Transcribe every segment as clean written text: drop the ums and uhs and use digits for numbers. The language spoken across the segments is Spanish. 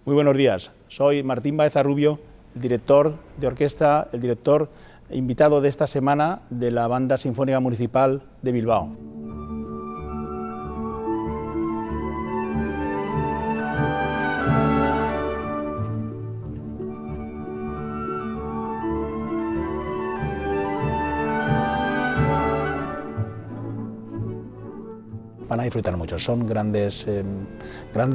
Muy buenos días, soy Martín Baeza Rubio, el director de orquesta, el director invitado de esta semana de la Banda Sinfónica Municipal de Bilbao. Van a disfrutar mucho, son grandes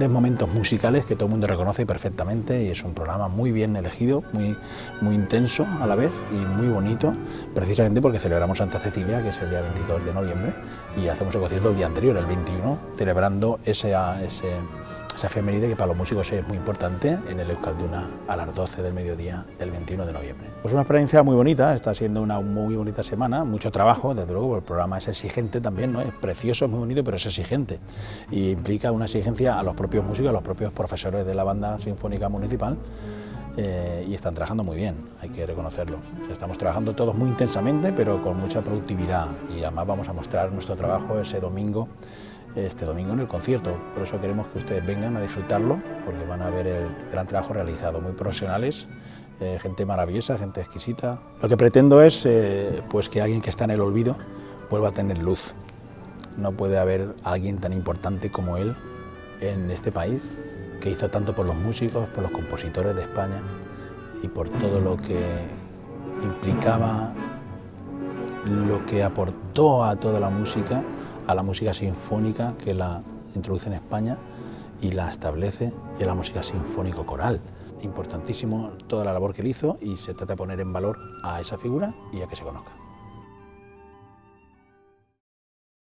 momentos musicales que todo el mundo reconoce perfectamente y es un programa muy bien elegido, muy intenso a la vez y muy bonito, precisamente porque celebramos Santa Cecilia, que es el día 22 de noviembre, y hacemos el concierto el día anterior, el 21, celebrando esa efeméride que para los músicos es muy importante en el Euskalduna a las 12 del mediodía del 21 de noviembre. Pues una experiencia muy bonita, está siendo una muy bonita semana, mucho trabajo, desde luego, el programa es exigente también, ¿no? Es precioso, es muy bonito, pero es exigente y implica una exigencia a los propios músicos, a los propios profesores de la Banda Sinfónica Municipal, y están trabajando muy bien, hay que reconocerlo. Estamos trabajando todos muy intensamente, pero con mucha productividad, y además vamos a mostrar nuestro trabajo este domingo en el concierto. Por eso queremos que ustedes vengan a disfrutarlo, porque van a ver el gran trabajo realizado, muy profesionales, gente maravillosa, gente exquisita. Lo que pretendo es pues que alguien que está en el olvido vuelva a tener luz. No puede haber alguien tan importante como él en este país, que hizo tanto por los músicos, por los compositores de España y por todo lo que implicaba, lo que aportó a toda la música, a la música sinfónica que la introduce en España y la establece, y a la música sinfónico-coral. Importantísimo toda la labor que él hizo, y se trata de poner en valor a esa figura y a que se conozca.